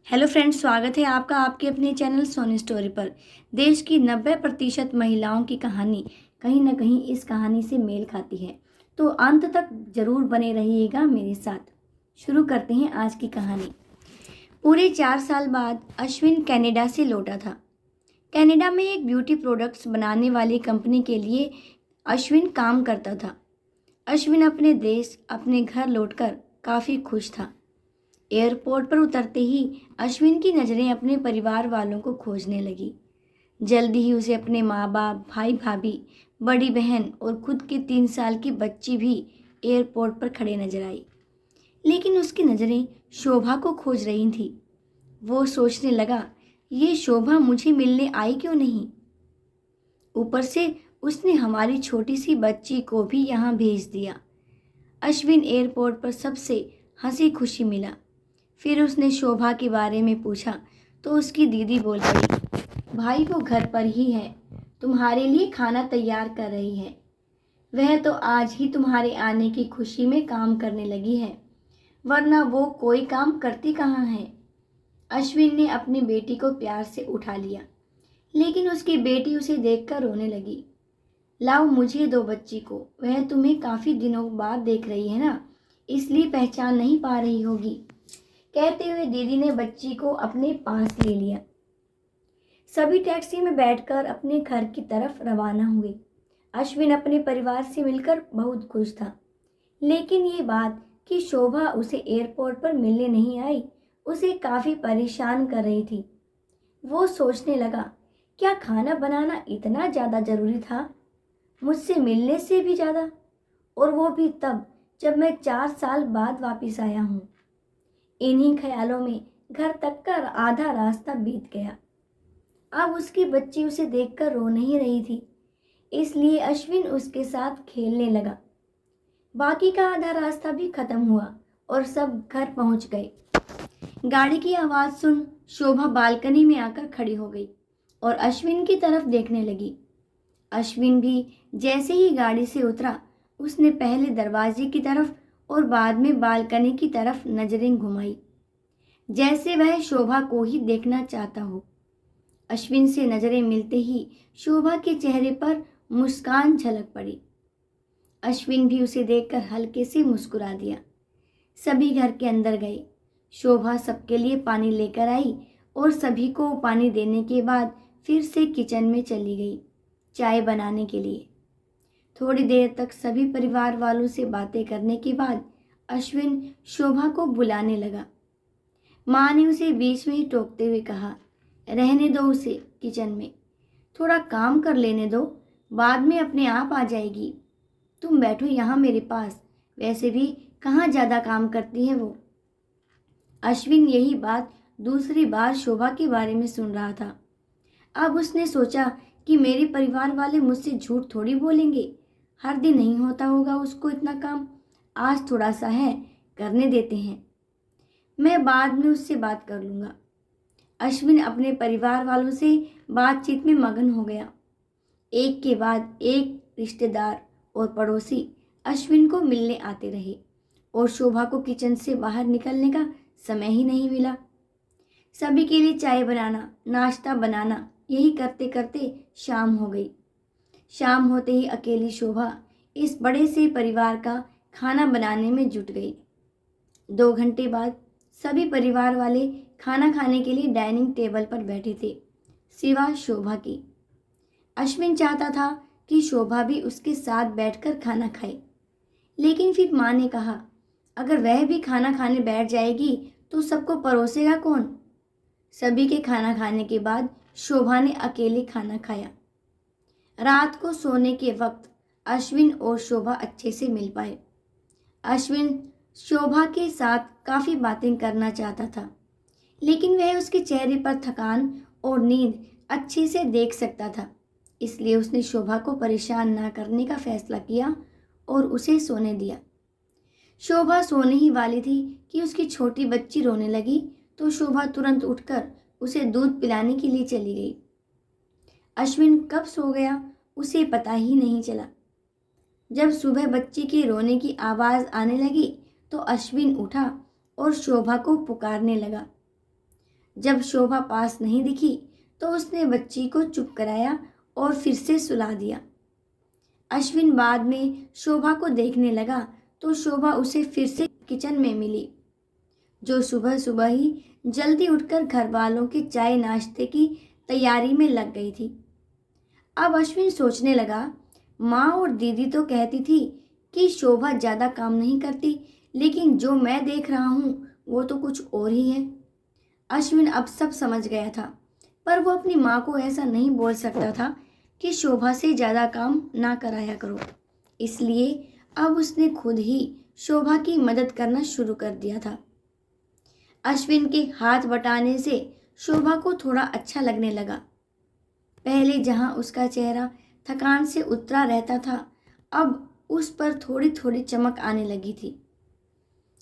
Hello friends, स्वागत है आपका आपके अपने चैनल सोनी स्टोरी पर। देश की 90% महिलाओं की कहानी कहीं ना कहीं इस कहानी से मेल खाती है, तो अंत तक जरूर बने रहिएगा मेरे साथ। शुरू करते हैं आज की कहानी। पूरे 4 साल बाद अश्विन कनाडा से लौटा था। कनाडा में एक ब्यूटी प्रोडक्ट्स बनाने वाली कंपनी के लिए अश्विन काम करता था। अश्विन अपने देश अपने घर लौटकर काफ़ी खुश था। एयरपोर्ट पर उतरते ही अश्विन की नज़रें अपने परिवार वालों को खोजने लगी। जल्दी ही उसे अपने माँ बाप, भाई भाभी, बड़ी बहन और खुद की 3 साल की बच्ची भी एयरपोर्ट पर खड़े नजर आई। लेकिन उसकी नज़रें शोभा को खोज रही थी। वो सोचने लगा, ये शोभा मुझे मिलने आई क्यों नहीं? ऊपर से उसने हमारी छोटी सी बच्ची को भी यहाँ भेज दिया। अश्विन एयरपोर्ट पर सबसे हंसी खुशी मिला। फिर उसने शोभा के बारे में पूछा तो उसकी दीदी बोल पड़ी, भाई वो घर पर ही है, तुम्हारे लिए खाना तैयार कर रही है। वह तो आज ही तुम्हारे आने की खुशी में काम करने लगी है, वरना वो कोई काम करती कहाँ है। अश्विन ने अपनी बेटी को प्यार से उठा लिया, लेकिन उसकी बेटी उसे देखकर रोने लगी। लाओ मुझे दो बच्ची को, वह तुम्हें काफ़ी दिनों बाद देख रही है ना, इसलिए पहचान नहीं पा रही होगी। कहते हुए दीदी ने बच्ची को अपने पास ले लिया। सभी टैक्सी में बैठकर अपने घर की तरफ रवाना हुए। अश्विन अपने परिवार से मिलकर बहुत खुश था, लेकिन ये बात कि शोभा उसे एयरपोर्ट पर मिलने नहीं आई उसे काफ़ी परेशान कर रही थी। वो सोचने लगा, क्या खाना बनाना इतना ज़्यादा ज़रूरी था, मुझसे मिलने से भी ज़्यादा, और वो भी तब जब मैं 4 साल बाद वापस आया हूँ। इन्हीं ख्यालों में घर तक का आधा रास्ता बीत गया। अब उसकी बच्ची उसे देखकर रो नहीं रही थी, इसलिए अश्विन उसके साथ खेलने लगा। बाकी का आधा रास्ता भी खत्म हुआ और सब घर पहुंच गए। गाड़ी की आवाज़ सुन शोभा बालकनी में आकर खड़ी हो गई और अश्विन की तरफ देखने लगी। अश्विन भी जैसे ही गाड़ी से उतरा, उसने पहले दरवाजे की तरफ और बाद में बालकनी की तरफ नजरें घुमाई, जैसे वह शोभा को ही देखना चाहता हो। अश्विन से नजरें मिलते ही शोभा के चेहरे पर मुस्कान झलक पड़ी। अश्विन भी उसे देखकर हल्के से मुस्कुरा दिया। सभी घर के अंदर गए। शोभा सबके लिए पानी लेकर आई और सभी को पानी देने के बाद फिर से किचन में चली गई चाय बनाने के लिए। थोड़ी देर तक सभी परिवार वालों से बातें करने के बाद अश्विन शोभा को बुलाने लगा। माँ ने उसे बीच में ही टोकते हुए कहा, रहने दो उसे किचन में, थोड़ा काम कर लेने दो, बाद में अपने आप आ जाएगी। तुम बैठो यहाँ मेरे पास, वैसे भी कहाँ ज़्यादा काम करती है वो। अश्विन यही बात दूसरी बार शोभा के बारे में सुन रहा था। अब उसने सोचा कि मेरे परिवार वाले मुझसे झूठ थोड़ी बोलेंगे, हर दिन नहीं होता होगा उसको इतना काम, आज थोड़ा सा है, करने देते हैं, मैं बाद में उससे बात कर लूँगा। अश्विन अपने परिवार वालों से बातचीत में मगन हो गया। एक के बाद एक रिश्तेदार और पड़ोसी अश्विन को मिलने आते रहे और शोभा को किचन से बाहर निकलने का समय ही नहीं मिला। सभी के लिए चाय बनाना, नाश्ता बनाना, यही करते करते शाम हो गई। शाम होते ही अकेली शोभा इस बड़े से परिवार का खाना बनाने में जुट गई। 2 घंटे बाद सभी परिवार वाले खाना खाने के लिए डाइनिंग टेबल पर बैठे थे, सिवा शोभा की। अश्विन चाहता था कि शोभा भी उसके साथ बैठकर खाना खाए, लेकिन फिर माँ ने कहा, अगर वह भी खाना खाने बैठ जाएगी तो सबको परोसेगा कौन? सभी के खाना खाने के बाद शोभा ने अकेले खाना खाया। रात को सोने के वक्त अश्विन और शोभा अच्छे से मिल पाए। अश्विन शोभा के साथ काफ़ी बातें करना चाहता था, लेकिन वह उसके चेहरे पर थकान और नींद अच्छे से देख सकता था, इसलिए उसने शोभा को परेशान ना करने का फैसला किया और उसे सोने दिया। शोभा सोने ही वाली थी कि उसकी छोटी बच्ची रोने लगी, तो शोभा तुरंत उठकर उसे दूध पिलाने के लिए चली गई। अश्विन कब सो गया उसे पता ही नहीं चला। जब सुबह बच्ची के रोने की आवाज़ आने लगी तो अश्विन उठा और शोभा को पुकारने लगा। जब शोभा पास नहीं दिखी तो उसने बच्ची को चुप कराया और फिर से सुला दिया। अश्विन बाद में शोभा को देखने लगा तो शोभा उसे फिर से किचन में मिली, जो सुबह सुबह ही जल्दी उठकर घर वालों के चाय नाश्ते की तैयारी में लग गई थी। अब अश्विन सोचने लगा, माँ और दीदी तो कहती थी कि शोभा ज़्यादा काम नहीं करती, लेकिन जो मैं देख रहा हूँ वो तो कुछ और ही है। अश्विन अब सब समझ गया था, पर वो अपनी माँ को ऐसा नहीं बोल सकता था कि शोभा से ज़्यादा काम ना कराया करो। इसलिए अब उसने खुद ही शोभा की मदद करना शुरू कर दिया था। अश्विन के हाथ बटाने से शोभा को थोड़ा अच्छा लगने लगा। पहले जहाँ उसका चेहरा थकान से उतरा रहता था, अब उस पर थोड़ी थोड़ी चमक आने लगी थी।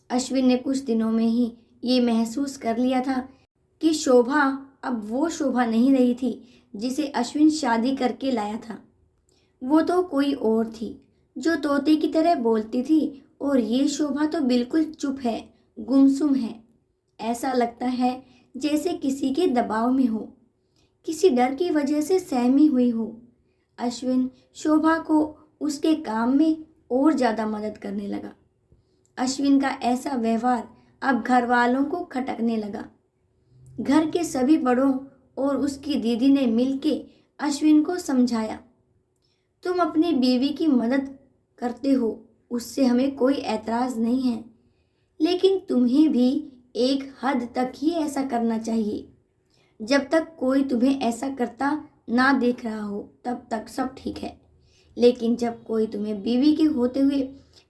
अश्विन ने कुछ दिनों में ही ये महसूस कर लिया था कि शोभा अब वो शोभा नहीं रही थी जिसे अश्विन शादी करके लाया था। वो तो कोई और थी, जो तोते की तरह बोलती थी, और ये शोभा तो बिल्कुल चुप है, गुमसुम है। ऐसा लगता है जैसे किसी के दबाव में हो, किसी डर की वजह से सहमी हुई हो। अश्विन शोभा को उसके काम में और ज़्यादा मदद करने लगा। अश्विन का ऐसा व्यवहार अब घर वालों को खटकने लगा। घर के सभी बड़ों और उसकी दीदी ने मिलके अश्विन को समझाया, तुम अपनी बीवी की मदद करते हो, उससे हमें कोई ऐतराज़ नहीं है, लेकिन तुम्हें भी एक हद तक ही ऐसा करना चाहिए। जब तक कोई तुम्हें ऐसा करता ना देख रहा हो तब तक सब ठीक है, लेकिन जब कोई तुम्हें बीवी के होते हुए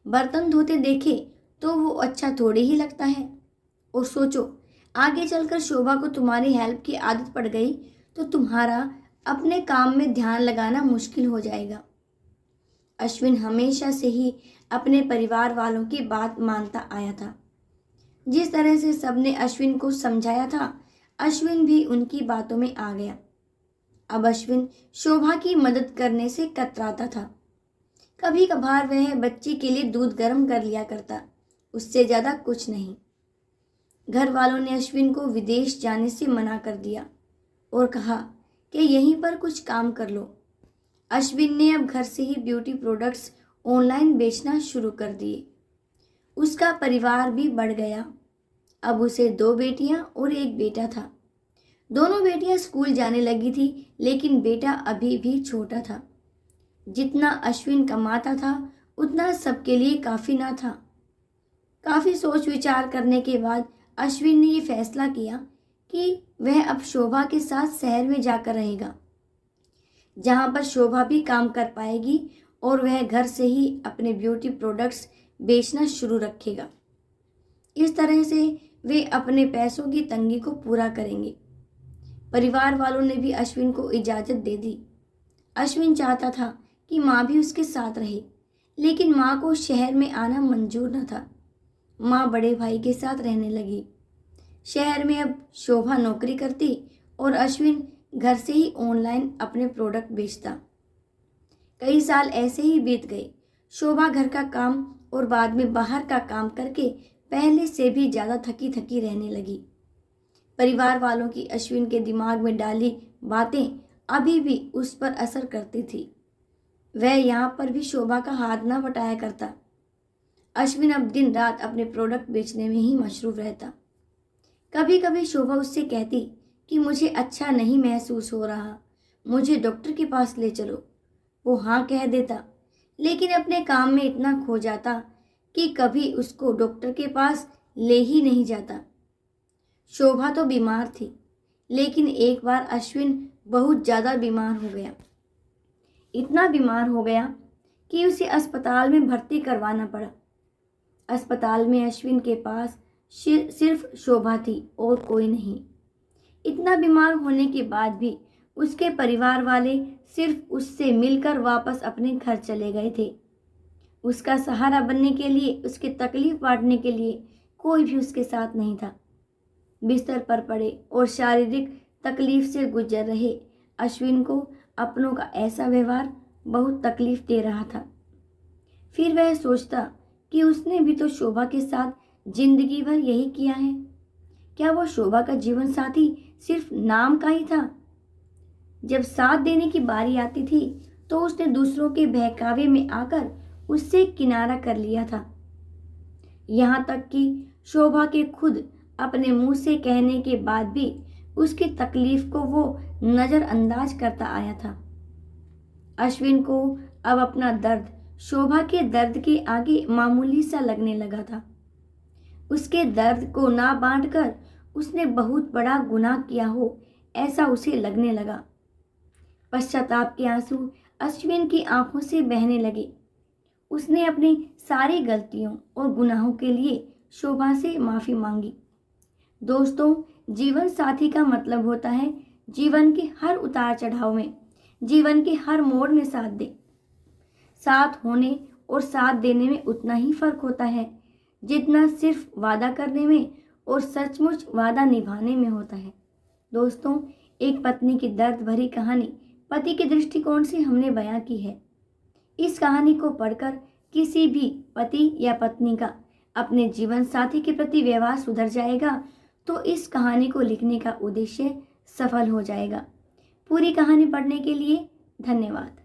बर्तन धोते देखे तो वो अच्छा थोड़ी ही लगता है। और सोचो, आगे चलकर शोभा को तुम्हारी हेल्प की आदत पड़ गई तो तुम्हारा अपने काम में ध्यान लगाना मुश्किल हो जाएगा। अश्विन हमेशा से ही अपने परिवार वालों की बात मानता आया था। जिस तरह से सबने अश्विन को समझाया था, अश्विन भी उनकी बातों में आ गया। अब अश्विन शोभा की मदद करने से कतराता था। कभी कभार वह बच्ची के लिए दूध गर्म कर लिया करता, उससे ज़्यादा कुछ नहीं। घर वालों ने अश्विन को विदेश जाने से मना कर दिया और कहा कि यहीं पर कुछ काम कर लो। अश्विन ने अब घर से ही ब्यूटी प्रोडक्ट्स ऑनलाइन बेचना शुरू कर दिए। उसका परिवार भी बढ़ गया। अब उसे 2 बेटियां और 1 बेटा था। दोनों बेटियां स्कूल जाने लगी थी, लेकिन बेटा अभी भी छोटा था। जितना अश्विन कमाता था उतना सबके लिए काफ़ी ना था। काफ़ी सोच विचार करने के बाद अश्विन ने ये फैसला किया कि वह अब शोभा के साथ शहर में जाकर रहेगा, जहाँ पर शोभा भी काम कर पाएगी और वह घर से ही अपने ब्यूटी प्रोडक्ट्स बेचना शुरू रखेगा। इस तरह से वे अपने पैसों की तंगी को पूरा करेंगे। परिवार वालों ने भी अश्विन को इजाज़त दे दी। अश्विन चाहता था कि माँ भी उसके साथ रहे, लेकिन माँ को शहर में आना मंजूर न था। माँ बड़े भाई के साथ रहने लगी। शहर में अब शोभा नौकरी करती और अश्विन घर से ही ऑनलाइन अपने प्रोडक्ट बेचता। कई साल ऐसे ही बीत गए। शोभा घर का काम और बाद में बाहर का काम करके पहले से भी ज़्यादा थकी थकी रहने लगी। परिवार वालों की अश्विन के दिमाग में डाली बातें अभी भी उस पर असर करती थी। वह यहाँ पर भी शोभा का हाथ ना बटाया करता। अश्विन अब दिन रात अपने प्रोडक्ट बेचने में ही मशरूफ रहता। कभी कभी शोभा उससे कहती कि मुझे अच्छा नहीं महसूस हो रहा, मुझे डॉक्टर के पास ले चलो। वो हाँ कह देता, लेकिन अपने काम में इतना खो जाता कि कभी उसको डॉक्टर के पास ले ही नहीं जाता। शोभा तो बीमार थी, लेकिन एक बार अश्विन बहुत ज़्यादा बीमार हो गया। इतना बीमार हो गया कि उसे अस्पताल में भर्ती करवाना पड़ा। अस्पताल में अश्विन के पास सिर्फ शोभा थी और कोई नहीं। इतना बीमार होने के बाद भी उसके परिवार वाले सिर्फ उससे मिलकर वापस अपने घर चले गए थे। उसका सहारा बनने के लिए, उसकी तकलीफ बांटने के लिए कोई भी उसके साथ नहीं था। बिस्तर पर पड़े और शारीरिक तकलीफ से गुजर रहे अश्विन को अपनों का ऐसा व्यवहार बहुत तकलीफ दे रहा था। फिर वह सोचता कि उसने भी तो शोभा के साथ जिंदगी भर यही किया है। क्या वो शोभा का जीवन साथी सिर्फ नाम का ही था? जब साथ देने की बारी आती थी तो उसने दूसरों के बहकावे में आकर उससे किनारा कर लिया था। यहाँ तक कि शोभा के खुद अपने मुंह से कहने के बाद भी उसकी तकलीफ को वो नजरअंदाज करता आया था। अश्विन को अब अपना दर्द शोभा के दर्द के आगे मामूली सा लगने लगा था। उसके दर्द को ना बांटकर उसने बहुत बड़ा गुनाह किया हो, ऐसा उसे लगने लगा। पश्चाताप के आंसू अश्विन की आंखों से बहने लगे। उसने अपनी सारी गलतियों और गुनाहों के लिए शोभा से माफी मांगी। दोस्तों, जीवन साथी का मतलब होता है जीवन के हर उतार चढ़ाव में, जीवन के हर मोड़ में साथ दे। साथ होने और साथ देने में उतना ही फर्क होता है जितना सिर्फ वादा करने में और सचमुच वादा निभाने में होता है। दोस्तों, एक पत्नी की दर्द भरी कहानी पति के दृष्टिकोण से हमने बयां की है। इस कहानी को पढ़कर किसी भी पति या पत्नी का अपने जीवन साथी के प्रति व्यवहार सुधर जाएगा तो इस कहानी को लिखने का उद्देश्य सफल हो जाएगा। पूरी कहानी पढ़ने के लिए धन्यवाद।